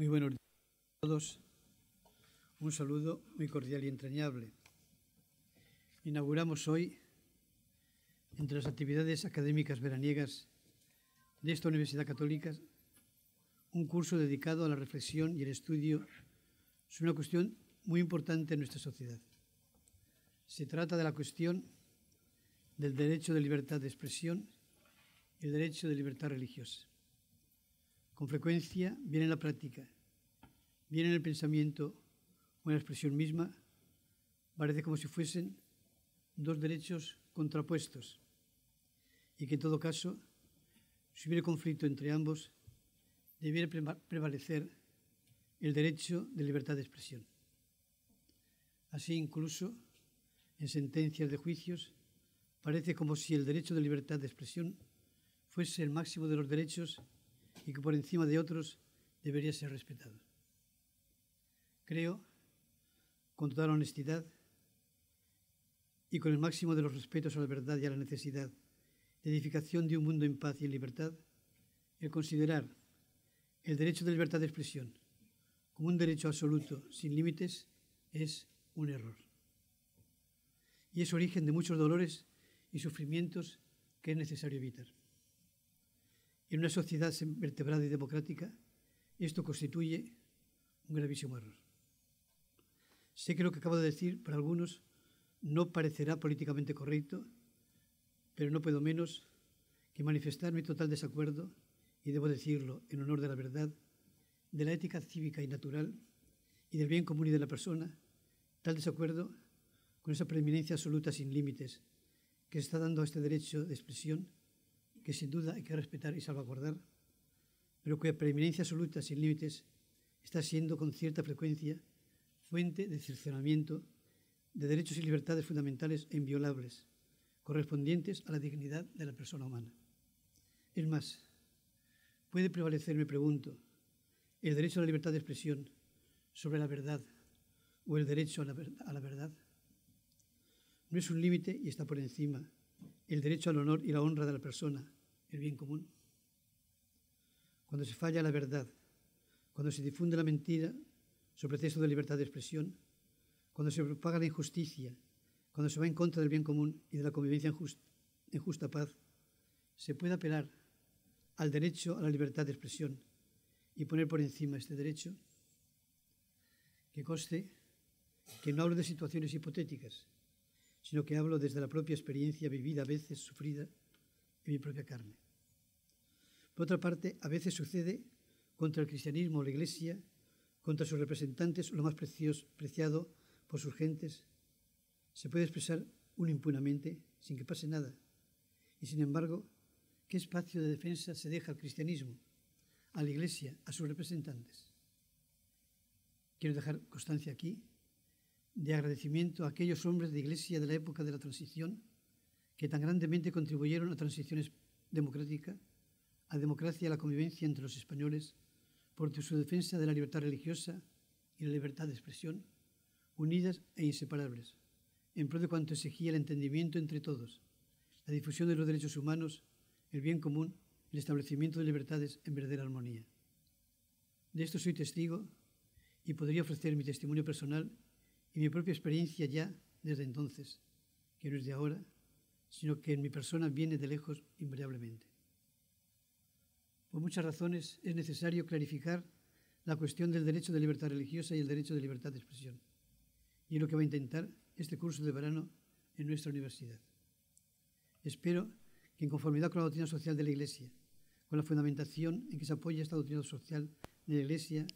Muy buenos días a todos. Un saludo muy cordial y entrañable. Inauguramos hoy, entre las actividades académicas veraniegas de esta Universidad Católica, un curso dedicado a la reflexión y el estudio sobre una cuestión muy importante en nuestra sociedad. Se trata de la cuestión del derecho de libertad de expresión y el derecho de libertad religiosa. Con frecuencia, bien en la práctica, bien en el pensamiento o en la expresión misma, parece como si fuesen dos derechos contrapuestos y que en todo caso, si hubiera conflicto entre ambos, debiera prevalecer el derecho de libertad de expresión. Así, incluso, en sentencias de juicios, parece como si el derecho de libertad de expresión fuese el máximo de los derechos y que por encima de otros debería ser respetado. Creo, con toda la honestidad y con el máximo de los respetos a la verdad y a la necesidad de edificación de un mundo en paz y en libertad, el considerar el derecho de libertad de expresión como un derecho absoluto, sin límites, es un error. Y es origen de muchos dolores y sufrimientos que es necesario evitar. En una sociedad vertebrada y democrática, esto constituye un gravísimo error. Sé que lo que acabo de decir para algunos no parecerá políticamente correcto, pero no puedo menos que manifestar mi total desacuerdo, y debo decirlo en honor de la verdad, de la ética cívica y natural y del bien común y de la persona, tal desacuerdo con esa preeminencia absoluta sin límites que se está dando a este derecho de expresión, que sin duda hay que respetar y salvaguardar, pero cuya preeminencia absoluta sin límites está siendo con cierta frecuencia fuente de cercenamiento de derechos y libertades fundamentales e inviolables, correspondientes a la dignidad de la persona humana. Es más, ¿puede prevalecer, me pregunto, el derecho a la libertad de expresión sobre la verdad o el derecho a la verdad? ¿No es un límite y está por encima el derecho al honor y la honra de la persona, el bien común? Cuando se falla la verdad, cuando se difunde la mentira sobre pretexto de libertad de expresión, cuando se propaga la injusticia, cuando se va en contra del bien común y de la convivencia en justa paz, se puede apelar al derecho a la libertad de expresión y poner por encima este derecho. Que conste que no hablo de situaciones hipotéticas, sino que hablo desde la propia experiencia vivida, a veces sufrida, en mi propia carne. Por otra parte, a veces sucede contra el cristianismo o la Iglesia, contra sus representantes, lo más preciado por sus gentes, se puede expresar impunamente sin que pase nada. Y sin embargo, ¿qué espacio de defensa se deja al cristianismo, a la Iglesia, a sus representantes? Quiero dejar constancia aquí de agradecimiento a aquellos hombres de Iglesia de la época de la transición que tan grandemente contribuyeron a la transición democrática, a la democracia y a la convivencia entre los españoles, por su defensa de la libertad religiosa y la libertad de expresión, unidas e inseparables, en pro de cuanto exigía el entendimiento entre todos, la difusión de los derechos humanos, el bien común, el establecimiento de libertades en verdadera armonía. De esto soy testigo y podría ofrecer mi testimonio personal y mi propia experiencia ya desde entonces, que no es de ahora, sino que en mi persona viene de lejos invariablemente. Por muchas razones es necesario clarificar la cuestión del derecho de libertad religiosa y el derecho de libertad de expresión, y es lo que va a intentar este curso de verano en nuestra universidad. Espero que en conformidad con la doctrina social de la Iglesia, con la fundamentación en que se apoya esta doctrina social de la Iglesia,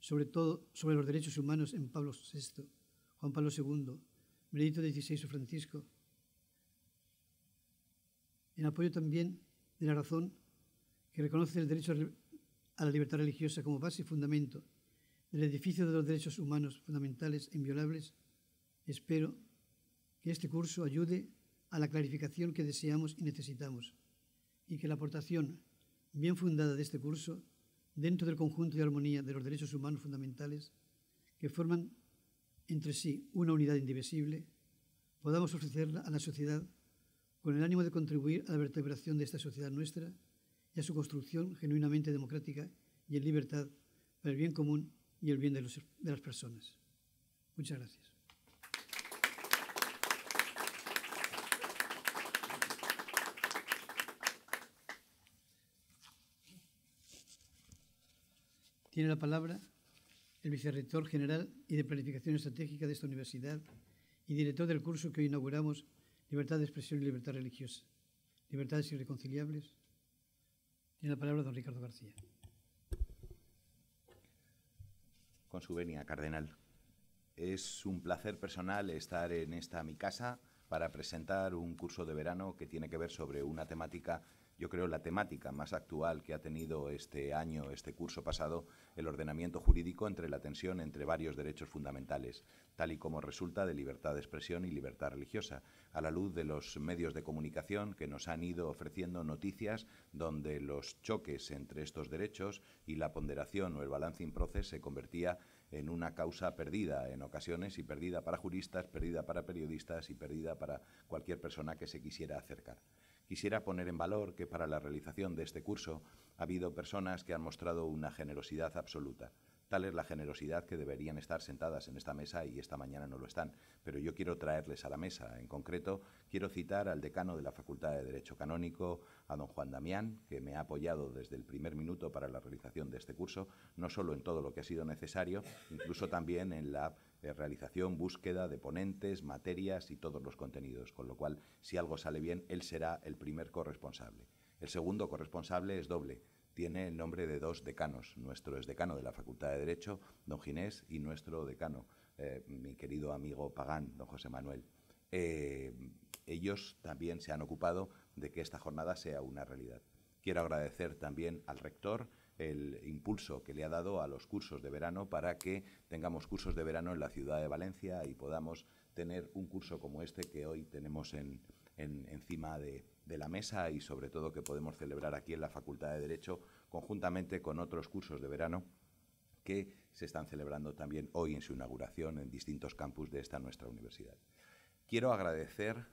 sobre todo sobre los derechos humanos en Pablo VI, Juan Pablo II, Benedicto XVI o Francisco, en apoyo también de la razón que reconoce el derecho a la libertad religiosa como base y fundamento del edificio de los derechos humanos fundamentales e inviolables, espero que este curso ayude a la clarificación que deseamos y necesitamos, y que la aportación bien fundada de este curso, dentro del conjunto de armonía de los derechos humanos fundamentales, que forman entre sí una unidad indivisible, podamos ofrecerla a la sociedad con el ánimo de contribuir a la vertebración de esta sociedad nuestra y a su construcción genuinamente democrática y en libertad para el bien común y el bien de las personas. Muchas gracias. Tiene la palabra el vicerrector general y de Planificación Estratégica de esta universidad y director del curso que hoy inauguramos, Libertad de Expresión y Libertad Religiosa. Libertades irreconciliables. Tiene la palabra don Ricardo García. Con su venia, cardenal. Es un placer personal estar en esta mi casa para presentar un curso de verano que tiene que ver sobre una temática, yo creo la temática más actual que ha tenido este año, este curso pasado, el ordenamiento jurídico entre la tensión entre varios derechos fundamentales, tal y como resulta de libertad de expresión y libertad religiosa, a la luz de los medios de comunicación que nos han ido ofreciendo noticias donde los choques entre estos derechos y la ponderación o el balancing process se convertía en una causa perdida en ocasiones y perdida para juristas, perdida para periodistas y perdida para cualquier persona que se quisiera acercar. Quisiera poner en valor que para la realización de este curso ha habido personas que han mostrado una generosidad absoluta. Tal es la generosidad que deberían estar sentadas en esta mesa y esta mañana no lo están. Pero yo quiero traerles a la mesa. En concreto, quiero citar al decano de la Facultad de Derecho Canónico, a don Juan Damián, que me ha apoyado desde el primer minuto para la realización de este curso, no solo en todo lo que ha sido necesario, incluso también en la realización, búsqueda de ponentes, materias y todos los contenidos. Con lo cual, si algo sale bien, él será el primer corresponsable. El segundo corresponsable es doble. Tiene el nombre de dos decanos. Nuestro exdecano de la Facultad de Derecho, don Ginés, y nuestro decano, mi querido amigo Pagán, don José Manuel. Ellos también se han ocupado de que esta jornada sea una realidad. Quiero agradecer también al rector el impulso que le ha dado a los cursos de verano para que tengamos cursos de verano en la ciudad de Valencia y podamos tener un curso como este que hoy tenemos encima de la mesa y sobre todo que podemos celebrar aquí en la Facultad de Derecho conjuntamente con otros cursos de verano que se están celebrando también hoy en su inauguración en distintos campus de esta nuestra universidad. Quiero agradecer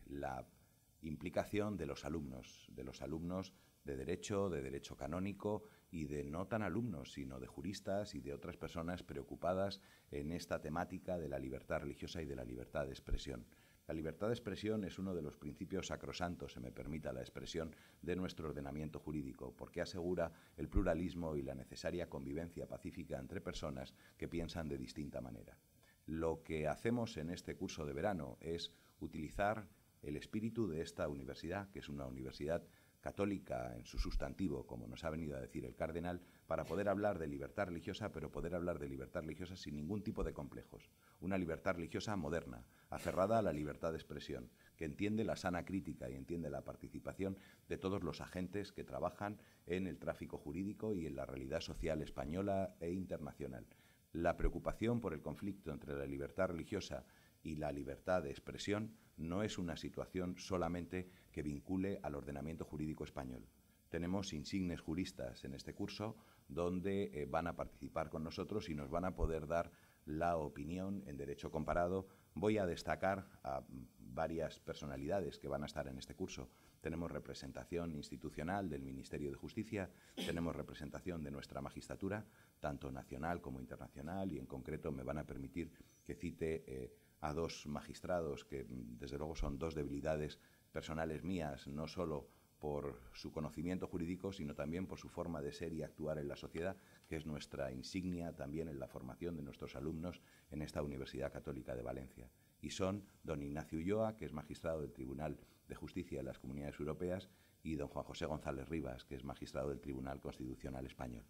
la implicación de los alumnos de Derecho Canónico y de no tan alumnos, sino de juristas y de otras personas preocupadas en esta temática de la libertad religiosa y de la libertad de expresión. La libertad de expresión es uno de los principios sacrosantos, se me permita la expresión, de nuestro ordenamiento jurídico, porque asegura el pluralismo y la necesaria convivencia pacífica entre personas que piensan de distinta manera. Lo que hacemos en este curso de verano es utilizar el espíritu de esta universidad, que es una universidad católica en su sustantivo, como nos ha venido a decir el cardenal, para poder hablar de libertad religiosa, pero poder hablar de libertad religiosa sin ningún tipo de complejos. Una libertad religiosa moderna, aferrada a la libertad de expresión, que entiende la sana crítica y entiende la participación de todos los agentes que trabajan en el tráfico jurídico y en la realidad social española e internacional. La preocupación por el conflicto entre la libertad religiosa y la libertad de expresión no es una situación solamente que vincule al ordenamiento jurídico español. Tenemos insignes juristas en este curso donde van a participar con nosotros y nos van a poder dar la opinión en derecho comparado. Voy a destacar a varias personalidades que van a estar en este curso. Tenemos representación institucional del Ministerio de Justicia, tenemos representación de nuestra magistratura, tanto nacional como internacional, y en concreto me van a permitir que cite a dos magistrados que desde luego son dos debilidades personales mías, no solo por su conocimiento jurídico, sino también por su forma de ser y actuar en la sociedad, que es nuestra insignia también en la formación de nuestros alumnos en esta Universidad Católica de Valencia. Y son don Ignacio Ulloa, que es magistrado del Tribunal de Justicia de las Comunidades Europeas, y don Juan José González Rivas, que es magistrado del Tribunal Constitucional Español.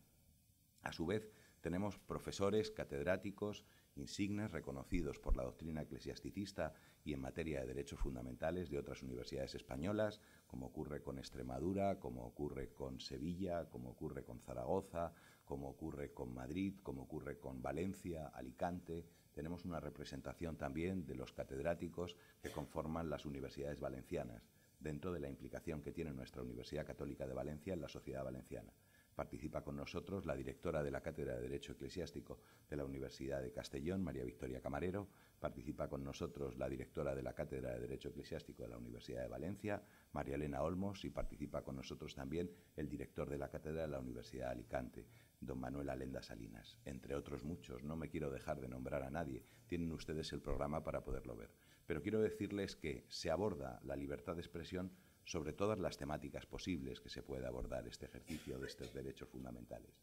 A su vez, tenemos profesores, catedráticos, insignes reconocidos por la doctrina eclesiasticista y en materia de derechos fundamentales de otras universidades españolas, como ocurre con Extremadura, como ocurre con Sevilla, como ocurre con Zaragoza, como ocurre con Madrid, como ocurre con Valencia, Alicante. Tenemos una representación también de los catedráticos que conforman las universidades valencianas, dentro de la implicación que tiene nuestra Universidad Católica de Valencia en la sociedad valenciana. Participa con nosotros la directora de la Cátedra de Derecho Eclesiástico de la Universidad de Castellón, María Victoria Camarero. Participa con nosotros la directora de la Cátedra de Derecho Eclesiástico de la Universidad de Valencia, María Elena Olmos, y participa con nosotros también el director de la Cátedra de la Universidad de Alicante. don Manuel Alenda Salinas, entre otros muchos. No me quiero dejar de nombrar a nadie. Tienen ustedes el programa para poderlo ver. Pero quiero decirles que se aborda la libertad de expresión sobre todas las temáticas posibles que se puede abordar este ejercicio de estos derechos fundamentales.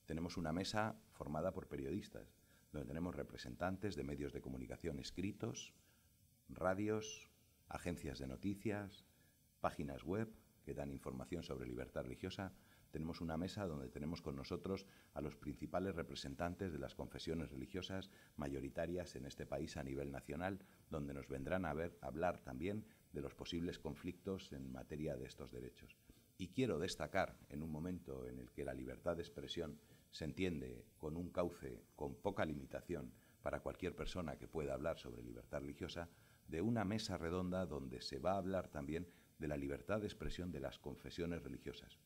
Tenemos una mesa formada por periodistas, donde tenemos representantes de medios de comunicación escritos, radios, agencias de noticias, páginas web que dan información sobre libertad religiosa. Tenemos una mesa donde tenemos con nosotros a los principales representantes de las confesiones religiosas mayoritarias en este país a nivel nacional, donde nos vendrán a hablar también de los posibles conflictos en materia de estos derechos. Y quiero destacar, en un momento en el que la libertad de expresión se entiende con un cauce con poca limitación para cualquier persona que pueda hablar sobre libertad religiosa, de una mesa redonda donde se va a hablar también de la libertad de expresión de las confesiones religiosas.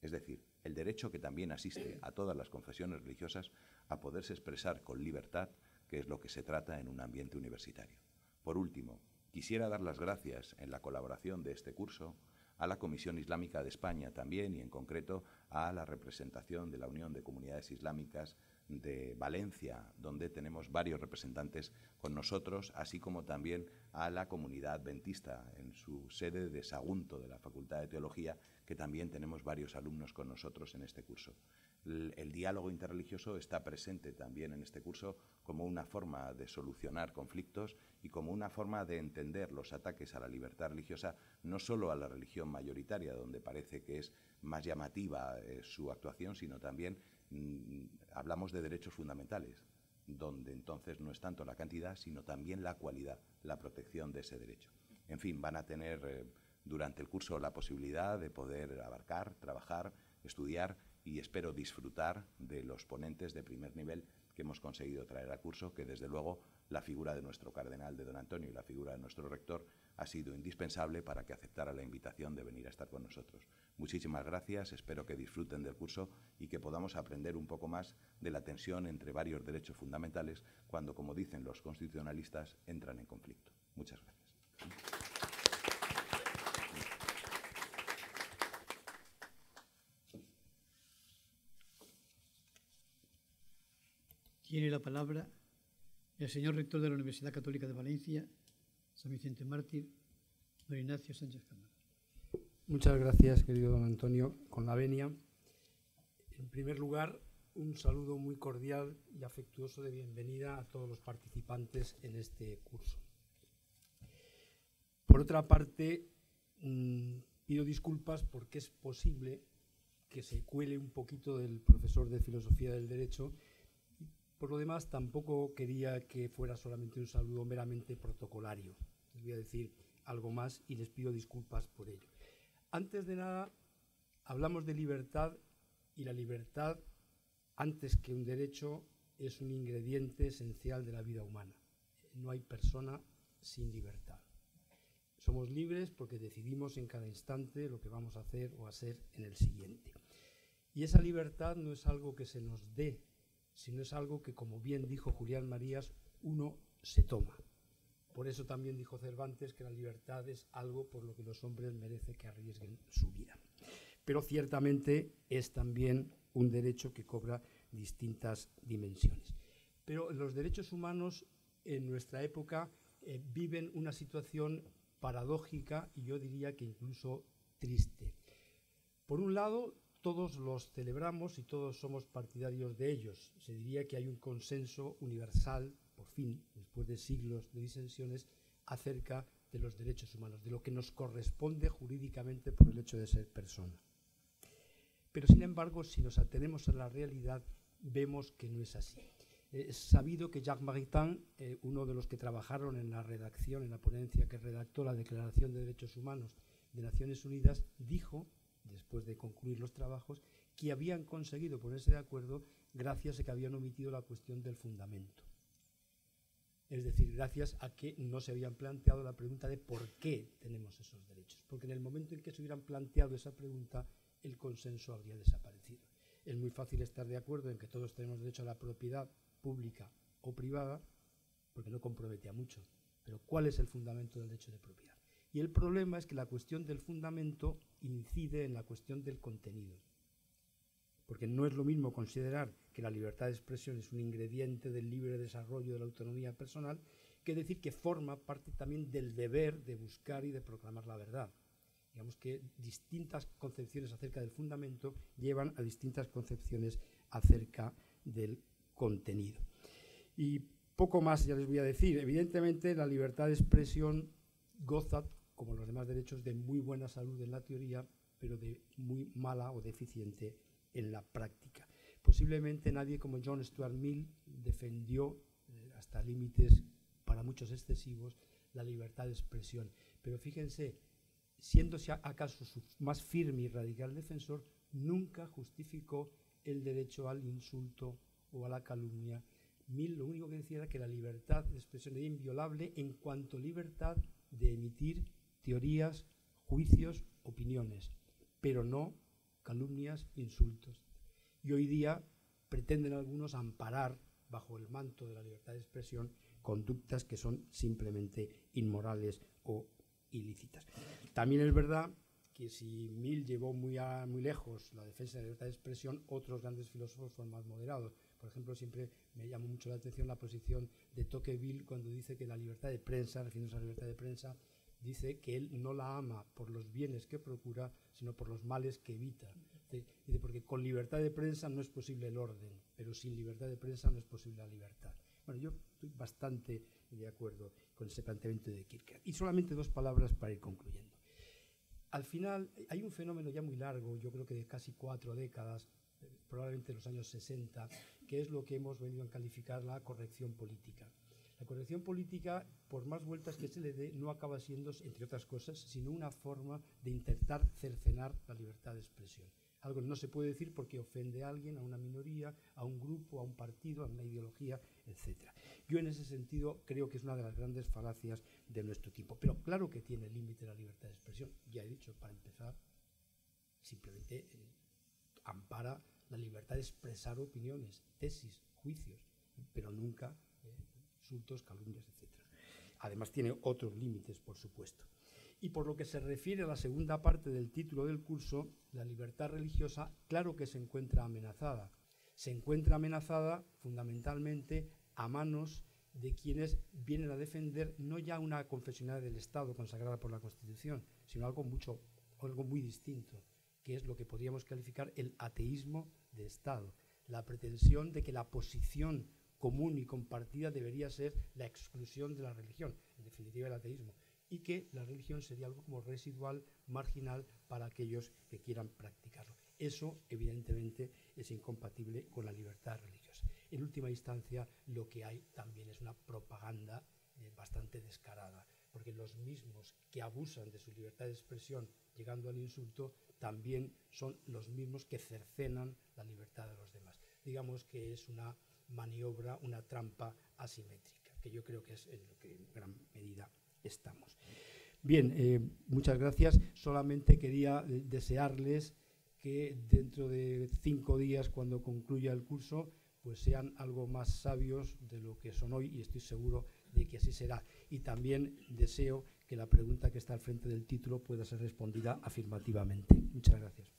Es decir, el derecho que también asiste a todas las confesiones religiosas a poderse expresar con libertad, que es lo que se trata en un ambiente universitario. Por último, quisiera dar las gracias en la colaboración de este curso a la Comisión Islámica de España también, y en concreto a la representación de la Unión de Comunidades Islámicas de Valencia, donde tenemos varios representantes con nosotros, así como también a la comunidad adventista en su sede de Sagunto de la Facultad de Teología, que también tenemos varios alumnos con nosotros en este curso. El diálogo interreligioso está presente también en este curso como una forma de solucionar conflictos y como una forma de entender los ataques a la libertad religiosa, no solo a la religión mayoritaria, donde parece que es más llamativa su actuación, sino también hablamos de derechos fundamentales, donde entonces no es tanto la cantidad, sino también la cualidad, la protección de ese derecho. En fin, van a tener durante el curso la posibilidad de poder abarcar, trabajar, estudiar y espero disfrutar de los ponentes de primer nivel que hemos conseguido traer al curso, que desde luego la figura de nuestro cardenal de don Antonio y la figura de nuestro rector ha sido indispensable para que aceptara la invitación de venir a estar con nosotros. Muchísimas gracias, espero que disfruten del curso y que podamos aprender un poco más de la tensión entre varios derechos fundamentales cuando, como dicen los constitucionalistas, entran en conflicto. Muchas gracias. Tiene la palabra el señor rector de la Universidad Católica de Valencia, San Vicente Mártir, don Ignacio Sánchez Cámara. Muchas gracias, querido don Antonio, con la venia. En primer lugar, un saludo muy cordial y afectuoso de bienvenida a todos los participantes en este curso. Por otra parte, pido disculpas porque es posible que se cuele un poquito del profesor de Filosofía del Derecho. Por lo demás, tampoco quería que fuera solamente un saludo meramente protocolario. Les voy a decir algo más y les pido disculpas por ello. Antes de nada, hablamos de libertad y la libertad, antes que un derecho, es un ingrediente esencial de la vida humana. No hay persona sin libertad. Somos libres porque decidimos en cada instante lo que vamos a hacer o a ser en el siguiente. Y esa libertad no es algo que se nos dé, sino es algo que, como bien dijo Julián Marías, uno se toma. Por eso también dijo Cervantes que la libertad es algo por lo que los hombres merecen que arriesguen su vida. Pero ciertamente es también un derecho que cobra distintas dimensiones. Pero los derechos humanos en nuestra época viven una situación paradójica y yo diría que incluso triste. Por un lado, todos los celebramos y todos somos partidarios de ellos. Se diría que hay un consenso universal, por fin, después de siglos de disensiones, acerca de los derechos humanos, de lo que nos corresponde jurídicamente por el hecho de ser persona. Pero, sin embargo, si nos atenemos a la realidad, vemos que no es así. Es sabido que Jacques Maritain, uno de los que trabajaron en la redacción, en la ponencia que redactó la Declaración de Derechos Humanos de Naciones Unidas, dijo, después de concluir los trabajos, que habían conseguido ponerse de acuerdo gracias a que habían omitido la cuestión del fundamento. Es decir, gracias a que no se habían planteado la pregunta de por qué tenemos esos derechos. Porque en el momento en que se hubieran planteado esa pregunta, el consenso habría desaparecido. Es muy fácil estar de acuerdo en que todos tenemos derecho a la propiedad pública o privada, porque no compromete a mucho. Pero ¿cuál es el fundamento del derecho de propiedad? Y el problema es que la cuestión del fundamento incide en la cuestión del contenido. porque no es lo mismo considerar que la libertad de expresión es un ingrediente del libre desarrollo de la autonomía personal que decir que forma parte también del deber de buscar y de proclamar la verdad. Digamos que distintas concepciones acerca del fundamento llevan a distintas concepciones acerca del contenido. Y poco más ya les voy a decir. Evidentemente, la libertad de expresión goza, como los demás derechos, de muy buena salud en la teoría, pero de muy mala o deficiente en la práctica. Posiblemente nadie como John Stuart Mill defendió hasta límites para muchos excesivos la libertad de expresión. Pero fíjense, siéndose acaso su más firme y radical defensor, nunca justificó el derecho al insulto o a la calumnia. Mill lo único que decía era que la libertad de expresión era inviolable en cuanto libertad de emitir teorías, juicios, opiniones, pero no calumnias, insultos. Y hoy día pretenden algunos amparar bajo el manto de la libertad de expresión conductas que son simplemente inmorales o ilícitas. También es verdad que si Mill llevó muy lejos la defensa de la libertad de expresión, otros grandes filósofos fueron más moderados. Por ejemplo, siempre me llamó mucho la atención la posición de Tocqueville cuando dice que la libertad de prensa, refiriéndose a la libertad de prensa, dice que él no la ama por los bienes que procura, sino por los males que evita. Dice, porque con libertad de prensa no es posible el orden, pero sin libertad de prensa no es posible la libertad. Bueno, yo estoy bastante de acuerdo con ese planteamiento de Kierkegaard. Y solamente dos palabras para ir concluyendo. Al final, hay un fenómeno ya muy largo, yo creo que de casi 4 décadas, probablemente en los años 60, que es lo que hemos venido a calificar la corrección política. La corrección política, por más vueltas que se le dé, no acaba siendo, entre otras cosas, sino una forma de intentar cercenar la libertad de expresión. Algo no se puede decir porque ofende a alguien, a una minoría, a un grupo, a un partido, a una ideología, etc. Yo en ese sentido creo que es una de las grandes falacias de nuestro tiempo. Pero claro que tiene límite la libertad de expresión. Ya he dicho, para empezar, simplemente ampara la libertad de expresar opiniones, tesis, juicios, pero nunca insultos, calumnias, etc. Además tiene otros límites, por supuesto. Y por lo que se refiere a la segunda parte del título del curso, la libertad religiosa, claro que se encuentra amenazada. Se encuentra amenazada fundamentalmente a manos de quienes vienen a defender no ya una confesionalidad del Estado consagrada por la Constitución, sino algo muy distinto, que es lo que podríamos calificar el ateísmo de Estado, la pretensión de que la posición común y compartida debería ser la exclusión de la religión, en definitiva el ateísmo, y que la religión sería algo como residual, marginal para aquellos que quieran practicarlo. Eso, evidentemente, es incompatible con la libertad religiosa. En última instancia, lo que hay también es una propaganda bastante descarada, porque los mismos que abusan de su libertad de expresión llegando al insulto también son los mismos que cercenan la libertad de los demás. Digamos que es una maniobra, una trampa asimétrica, que yo creo que es en lo que en gran medida estamos. Bien, muchas gracias. Solamente quería desearles que dentro de 5 días, cuando concluya el curso, pues sean algo más sabios de lo que son hoy, y estoy seguro de que así será. Y también deseo que la pregunta que está al frente del título pueda ser respondida afirmativamente. Muchas gracias.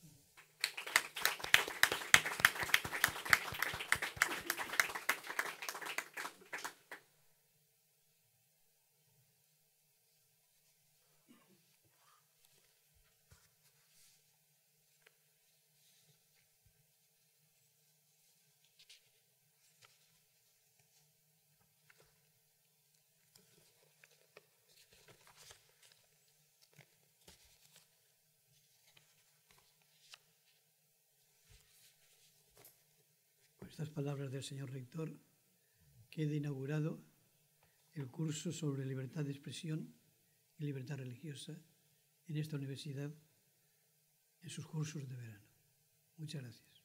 Estas palabras del señor rector, queda inaugurado el curso sobre libertad de expresión y libertad religiosa en esta universidad en sus cursos de verano. Muchas gracias.